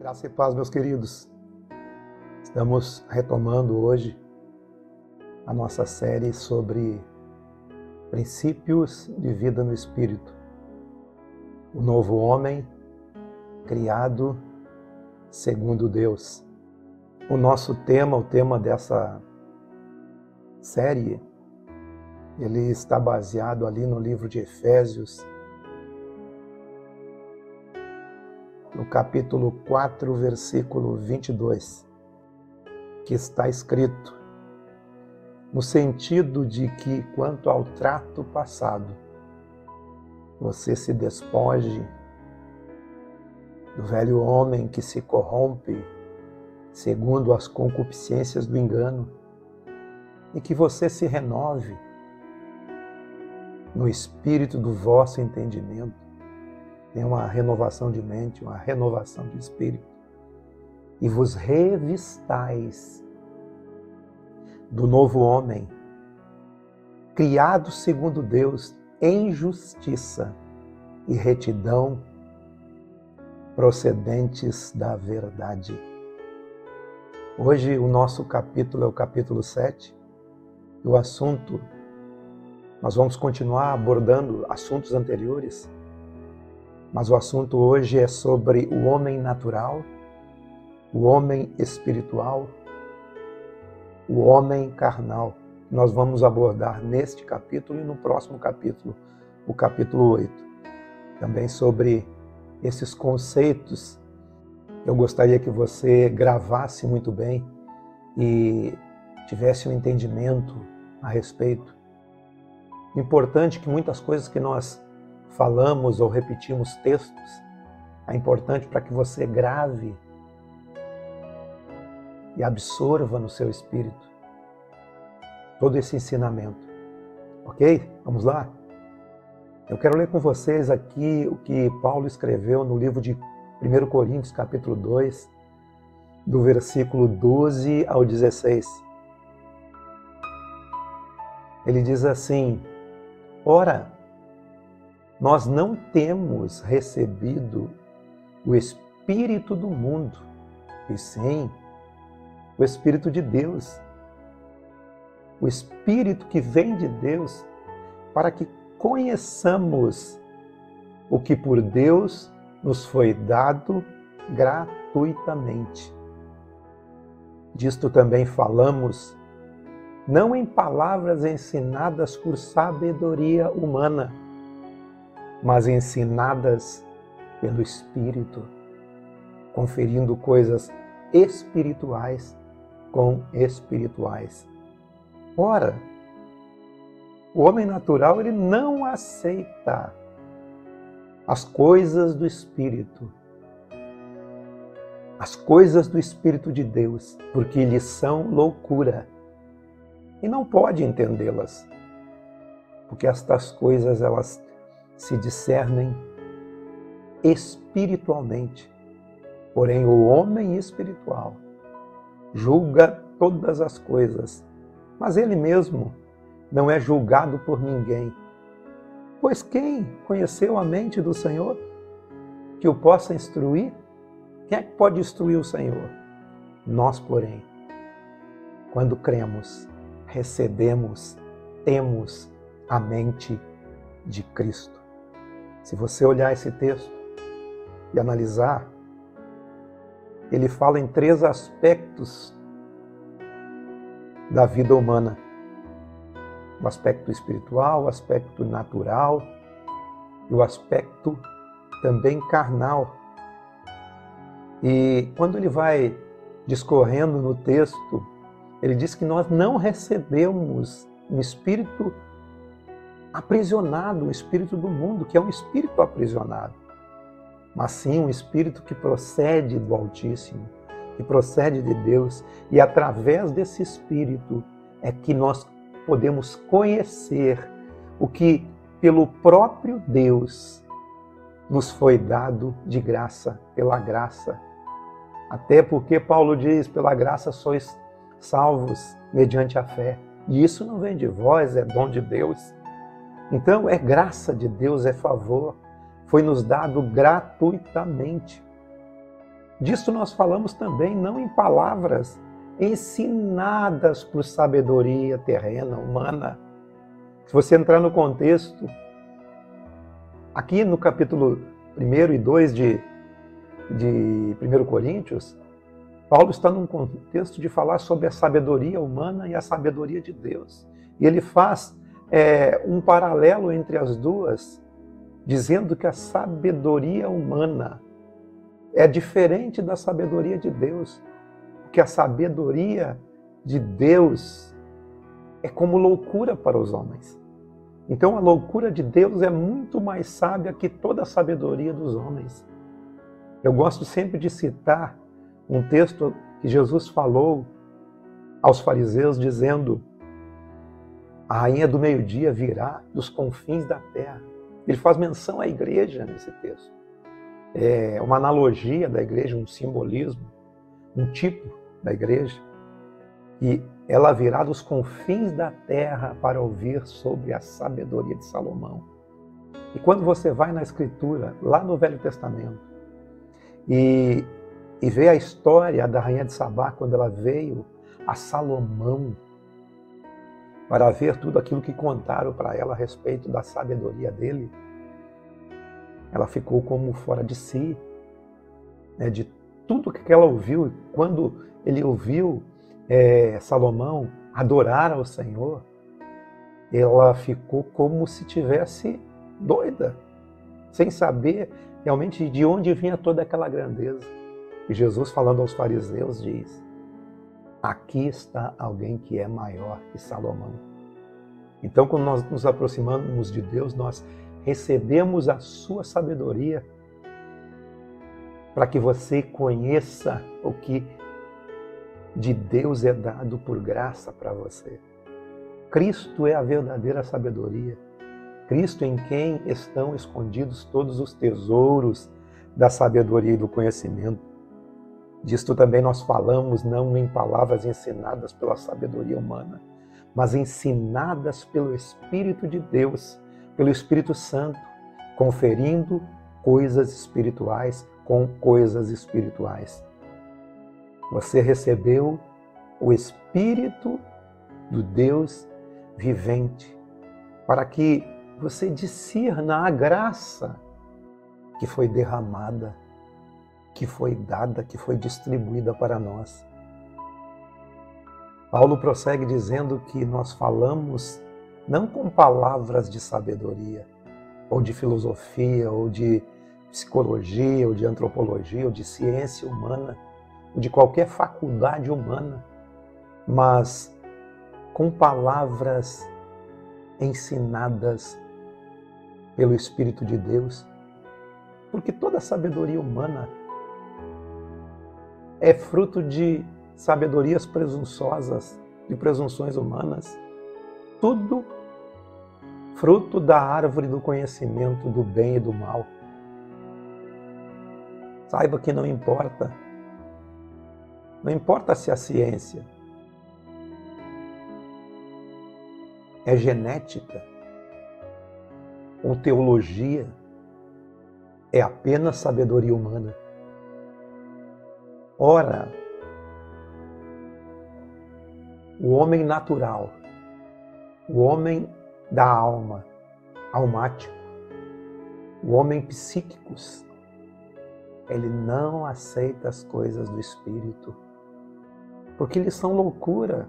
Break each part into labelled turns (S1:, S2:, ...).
S1: Graça e paz, meus queridos. Estamos retomando hoje a nossa série sobre princípios de vida no Espírito. O novo homem criado segundo Deus. O nosso tema, o tema dessa série, ele está baseado ali no livro de Efésios, no capítulo 4, versículo 22, que está escrito, no sentido de que, quanto ao trato passado, você se despoje do velho homem que se corrompe segundo as concupiscências do engano e que você se renove no espírito do vosso entendimento. Tem uma renovação de mente, uma renovação de espírito. E vos revistais do novo homem, criado segundo Deus, em justiça e retidão, procedentes da verdade. Hoje o nosso capítulo é o capítulo 7. E o assunto, nós vamos continuar abordando assuntos anteriores, mas o assunto hoje é sobre o homem natural, o homem espiritual, o homem carnal. Nós vamos abordar neste capítulo e no próximo capítulo, o capítulo 8. Também sobre esses conceitos, eu gostaria que você gravasse muito bem e tivesse um entendimento a respeito. Importante que muitas coisas que nós falamos ou repetimos textos, é importante para que você grave e absorva no seu espírito todo esse ensinamento. Ok? Vamos lá? Eu quero ler com vocês aqui o que Paulo escreveu no livro de 1 Coríntios, capítulo 2, do versículo 12 ao 16. Ele diz assim: ora, nós não temos recebido o Espírito do mundo, e sim o Espírito de Deus. O Espírito que vem de Deus, para que conheçamos o que por Deus nos foi dado gratuitamente. Disto também falamos, não em palavras ensinadas por sabedoria humana, mas ensinadas pelo Espírito, conferindo coisas espirituais com espirituais. Ora, o homem natural ele não aceita as coisas do Espírito, as coisas do Espírito de Deus, porque lhes são loucura, e não pode entendê-las, porque estas coisas elas se discernem espiritualmente. Porém, o homem espiritual julga todas as coisas, mas ele mesmo não é julgado por ninguém. Pois quem conheceu a mente do Senhor que o possa instruir? Quem é que pode instruir o Senhor? Nós, porém, quando cremos, recebemos, temos a mente de Cristo. Se você olhar esse texto e analisar, ele fala em 3 aspectos da vida humana. O aspecto espiritual, o aspecto natural e o aspecto também carnal. E quando ele vai discorrendo no texto, ele diz que nós não recebemos um espírito aprisionado, o espírito do mundo, que é um espírito aprisionado, mas sim um espírito que procede do Altíssimo, que procede de Deus, e através desse espírito é que nós podemos conhecer o que pelo próprio Deus nos foi dado de graça, pela graça. Até porque Paulo diz, pela graça sois salvos mediante a fé. E isso não vem de vós, é dom de Deus. Então é graça de Deus, é favor. Foi nos dado gratuitamente. Disso nós falamos também, não em palavras ensinadas por sabedoria terrena, humana. Se você entrar no contexto, aqui no capítulo 1 e 2 de 1 Coríntios, Paulo está num contexto de falar sobre a sabedoria humana e a sabedoria de Deus. E ele faz um paralelo entre as duas, dizendo que a sabedoria humana é diferente da sabedoria de Deus, porque a sabedoria de Deus é como loucura para os homens. Então a loucura de Deus é muito mais sábia que toda a sabedoria dos homens. Eu gosto sempre de citar um texto que Jesus falou aos fariseus, dizendo: a rainha do meio-dia virá dos confins da terra. Ele faz menção à igreja nesse texto. É uma analogia da igreja, um simbolismo, um tipo da igreja. E ela virá dos confins da terra para ouvir sobre a sabedoria de Salomão. E quando você vai na Escritura, lá no Velho Testamento, e vê a história da rainha de Sabá, quando ela veio a Salomão para ver tudo aquilo que contaram para ela a respeito da sabedoria dele, ela ficou como fora de si, né, de tudo que ela ouviu. E quando ele ouviu Salomão adorar ao Senhor, ela ficou como se tivesse doida, sem saber realmente de onde vinha toda aquela grandeza. E Jesus, falando aos fariseus, diz: aqui está alguém que é maior que Salomão. Então, quando nós nos aproximamos de Deus, nós recebemos a sua sabedoria para que você conheça o que de Deus é dado por graça para você. Cristo é a verdadeira sabedoria. Cristo, em quem estão escondidos todos os tesouros da sabedoria e do conhecimento. Disto também nós falamos, não em palavras ensinadas pela sabedoria humana, mas ensinadas pelo Espírito de Deus, pelo Espírito Santo, conferindo coisas espirituais com coisas espirituais. Você recebeu o Espírito do Deus vivente, para que você discirna a graça que foi derramada, que foi dada, que foi distribuída para nós. Paulo prossegue dizendo que nós falamos não com palavras de sabedoria, ou de filosofia, ou de psicologia, ou de antropologia, ou de ciência humana, ou de qualquer faculdade humana, mas com palavras ensinadas pelo Espírito de Deus, porque toda sabedoria humana é fruto de sabedorias presunçosas, de presunções humanas, tudo fruto da árvore do conhecimento do bem e do mal. Saiba que não importa se a ciência é genética ou teologia, é apenas sabedoria humana. Ora, o homem natural, o homem da alma, almático, o homem psíquicos, ele não aceita as coisas do Espírito, porque eles são loucura.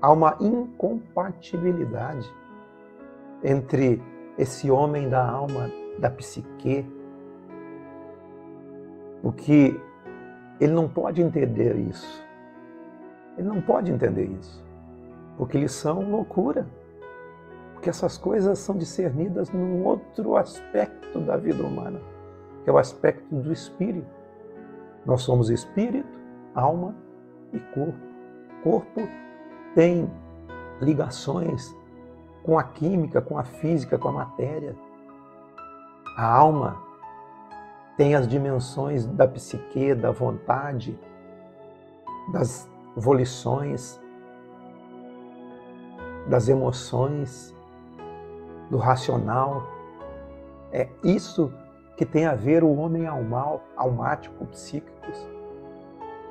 S1: Há uma incompatibilidade entre esse homem da alma, da psique, porque ele não pode entender isso. Ele não pode entender isso, porque eles são loucura. Porque essas coisas são discernidas num outro aspecto da vida humana, que é o aspecto do espírito. Nós somos espírito, alma e corpo. Corpo tem ligações com a química, com a física, com a matéria. A alma tem as dimensões da psique, da vontade, das volições, das emoções, do racional. É isso que tem a ver o homem almático, psíquicos.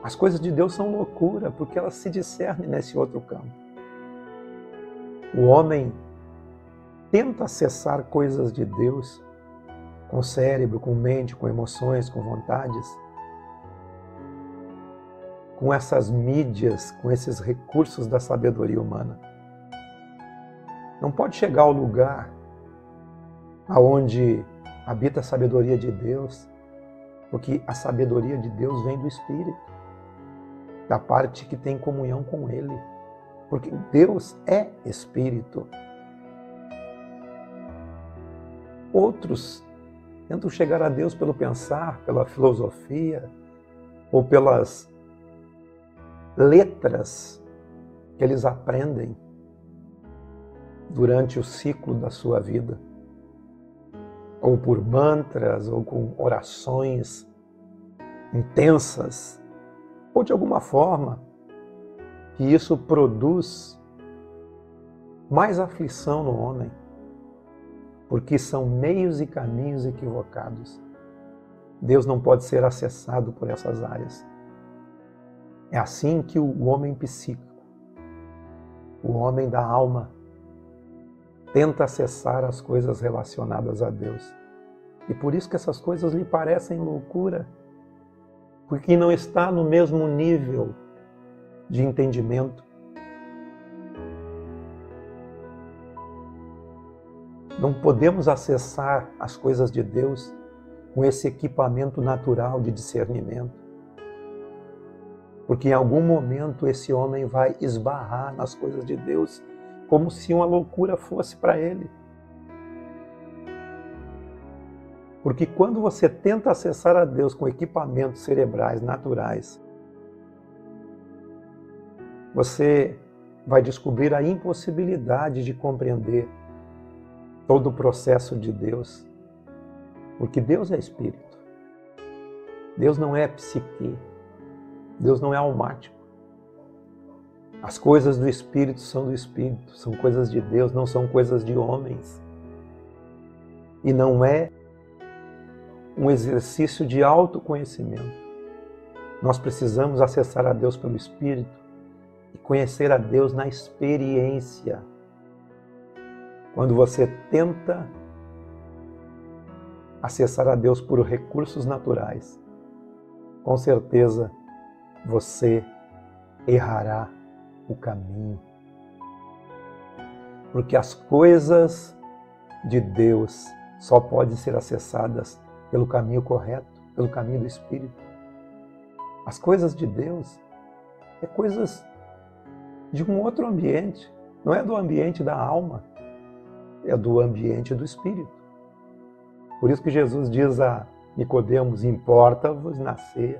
S1: As coisas de Deus são loucura, porque elas se discernem nesse outro campo. O homem tenta acessar coisas de Deus com o cérebro, com mente, com emoções, com vontades, com essas mídias, com esses recursos da sabedoria humana. Não pode chegar ao lugar aonde habita a sabedoria de Deus, porque a sabedoria de Deus vem do Espírito, da parte que tem comunhão com Ele, porque Deus é Espírito. Outros tentam chegar a Deus pelo pensar, pela filosofia, ou pelas letras que eles aprendem durante o ciclo da sua vida, ou por mantras, ou com orações intensas, ou de alguma forma que isso produz mais aflição no homem, porque são meios e caminhos equivocados. Deus não pode ser acessado por essas áreas. É assim que o homem psíquico, o homem da alma, tenta acessar as coisas relacionadas a Deus. E por isso que essas coisas lhe parecem loucura, porque não está no mesmo nível de entendimento. Não podemos acessar as coisas de Deus com esse equipamento natural de discernimento, porque em algum momento esse homem vai esbarrar nas coisas de Deus como se uma loucura fosse para ele. Porque quando você tenta acessar a Deus com equipamentos cerebrais naturais, você vai descobrir a impossibilidade de compreender todo o processo de Deus. Porque Deus é Espírito. Deus não é psique. Deus não é almático. As coisas do Espírito são do Espírito, são coisas de Deus, não são coisas de homens. E não é um exercício de autoconhecimento. Nós precisamos acessar a Deus pelo Espírito e conhecer a Deus na experiência. Quando você tenta acessar a Deus por recursos naturais, com certeza você errará o caminho. Porque as coisas de Deus só podem ser acessadas pelo caminho correto, pelo caminho do Espírito. As coisas de Deus é coisas de um outro ambiente, não é do ambiente da alma, é do ambiente do Espírito. Por isso que Jesus diz a Nicodemos: importa-vos nascer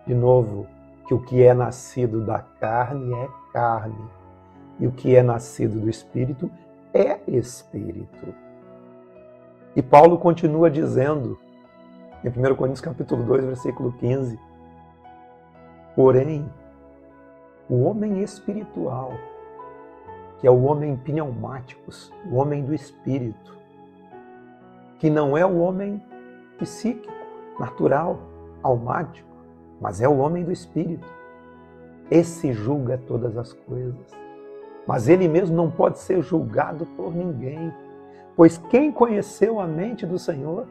S1: de novo, que o que é nascido da carne é carne, e o que é nascido do Espírito é Espírito. E Paulo continua dizendo, em 1 Coríntios capítulo 2, versículo 15, porém, o homem espiritual, que é o homem pneumáticos, o homem do Espírito, que não é o homem psíquico, natural, almático, mas é o homem do Espírito. Esse julga todas as coisas, mas ele mesmo não pode ser julgado por ninguém, pois quem conheceu a mente do Senhor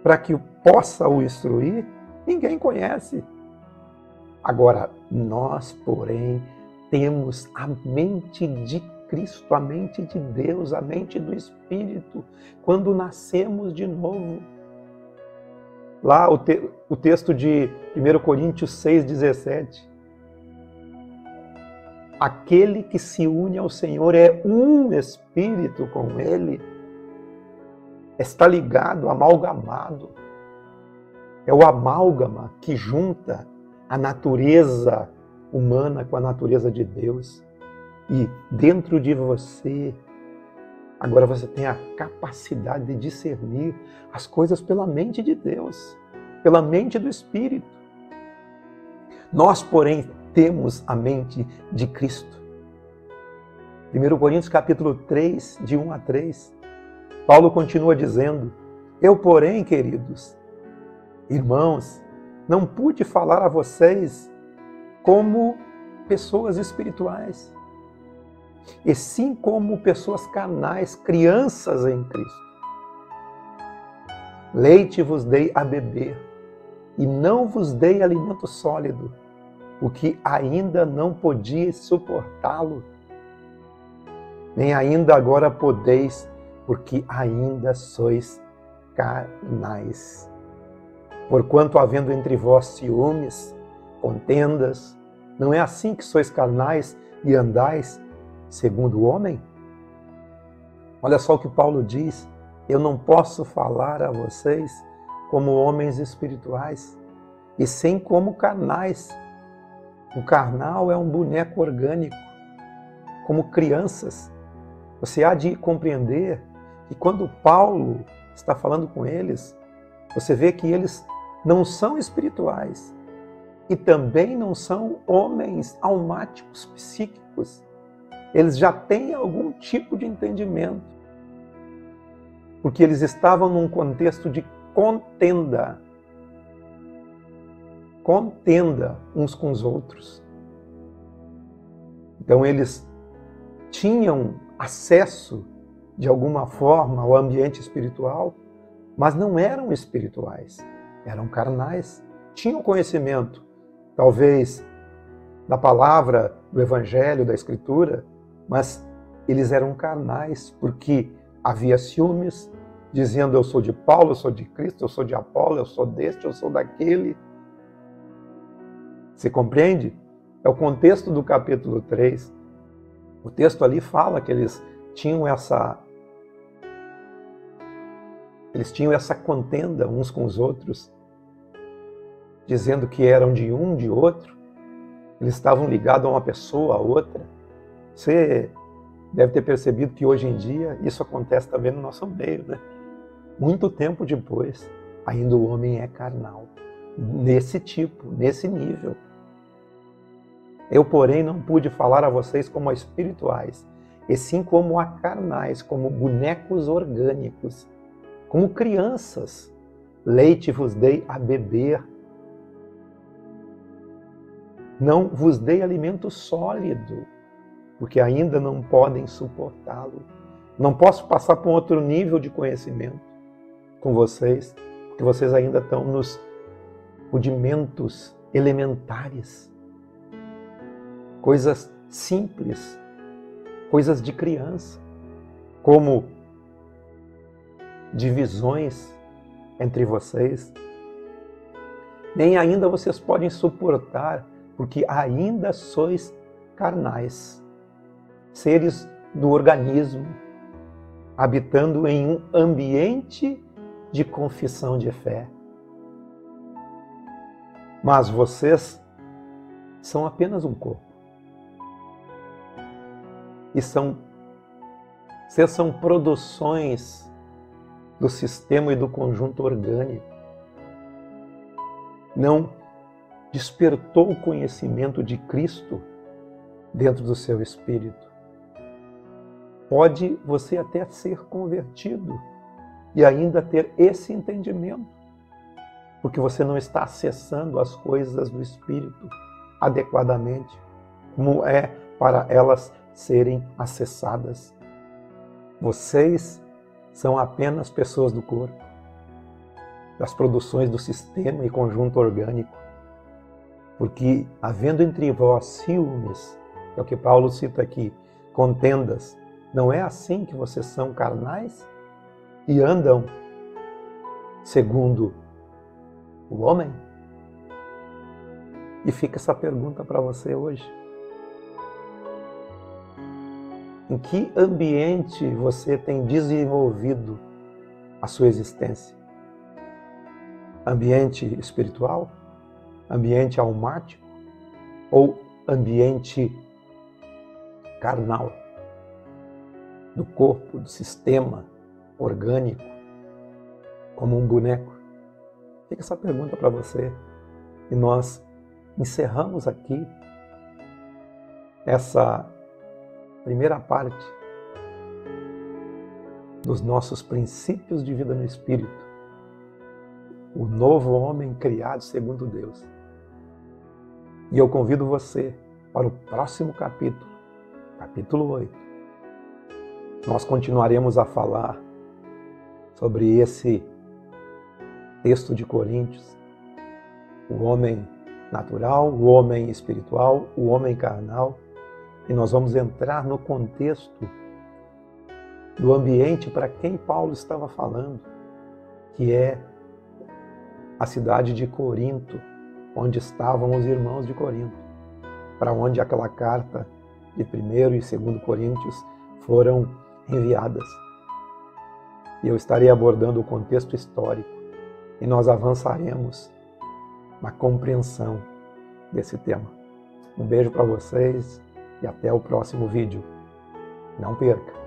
S1: para que possa o instruir, ninguém conhece. Agora, nós, porém, temos a mente de Cristo, a mente de Deus, a mente do Espírito, quando nascemos de novo. Lá o texto de 1 Coríntios 6,17. Aquele que se une ao Senhor é um Espírito com Ele, está ligado, amalgamado. É o amálgama que junta a natureza humana com a natureza de Deus. E dentro de você, agora você tem a capacidade de discernir as coisas pela mente de Deus, pela mente do Espírito. Nós, porém, temos a mente de Cristo. 1 Coríntios capítulo 3, de 1 a 3, Paulo continua dizendo: eu, porém, queridos irmãos, não pude falar a vocês como pessoas espirituais, e sim como pessoas carnais, crianças em Cristo. Leite vos dei a beber, e não vos dei alimento sólido, porque ainda não podíeis suportá-lo, nem ainda agora podeis, porque ainda sois carnais. Porquanto, havendo entre vós ciúmes, contendas, não é assim que sois carnais e andais segundo o homem? Olha só o que Paulo diz: eu não posso falar a vocês como homens espirituais, e sim como carnais. O carnal é um boneco orgânico, como crianças. Você há de compreender que quando Paulo está falando com eles, você vê que eles não são espirituais e também não são homens almáticos, psíquicos. Eles já têm algum tipo de entendimento, porque eles estavam num contexto de contenda uns com os outros. Então eles tinham acesso, de alguma forma, ao ambiente espiritual, mas não eram espirituais, eram carnais. Tinham conhecimento, talvez, da palavra, do Evangelho, da Escritura, mas eles eram carnais, porque havia ciúmes, dizendo: eu sou de Paulo, eu sou de Cristo, eu sou de Apolo, eu sou deste, eu sou daquele. Você compreende? É o contexto do capítulo 3. O texto ali fala que eles tinham essa contenda uns com os outros, dizendo que eram de um, de outro. Eles estavam ligados a uma pessoa, a outra. Você deve ter percebido que hoje em dia isso acontece também no nosso meio, né? Muito tempo depois, ainda o homem é carnal, nesse tipo, nesse nível. Eu, porém, não pude falar a vocês como a espirituais, e sim como a carnais, como bonecos orgânicos, como crianças. Leite vos dei a beber, não vos dei alimento sólido, porque ainda não podem suportá-lo. Não posso passar para um outro nível de conhecimento com vocês, porque vocês ainda estão nos rudimentos elementares. Coisas simples, coisas de criança, como divisões entre vocês. Nem ainda vocês podem suportar, porque ainda sois carnais, seres do organismo, habitando em um ambiente de confissão de fé. Mas vocês são apenas um corpo. E vocês são produções do sistema e do conjunto orgânico. Não despertou o conhecimento de Cristo dentro do seu espírito. Pode você até ser convertido e ainda ter esse entendimento, porque você não está acessando as coisas do espírito adequadamente, como é para elas serem acessadas. Vocês são apenas pessoas do corpo, das produções do sistema e conjunto orgânico, porque havendo entre vós ciúmes, é o que Paulo cita aqui, contendas, não é assim que vocês são carnais e andam segundo o homem? E fica essa pergunta para você hoje. Em que ambiente você tem desenvolvido a sua existência? Ambiente espiritual? Ambiente almático? Ou ambiente carnal? Do corpo, do sistema orgânico, como um boneco? Fica essa pergunta para você. E nós encerramos aqui essa primeira parte dos nossos princípios de vida no Espírito. o novo homem criado segundo Deus. E eu convido você para o próximo capítulo, capítulo 8. Nós continuaremos a falar sobre esse texto de Coríntios, o homem natural, o homem espiritual, o homem carnal, e nós vamos entrar no contexto do ambiente para quem Paulo estava falando, que é a cidade de Corinto, onde estavam os irmãos de Corinto, para onde aquela carta de 1º e 2º Coríntios foram enviadas. E eu estarei abordando o contexto histórico e nós avançaremos na compreensão desse tema. Um beijo para vocês e até o próximo vídeo. Não perca!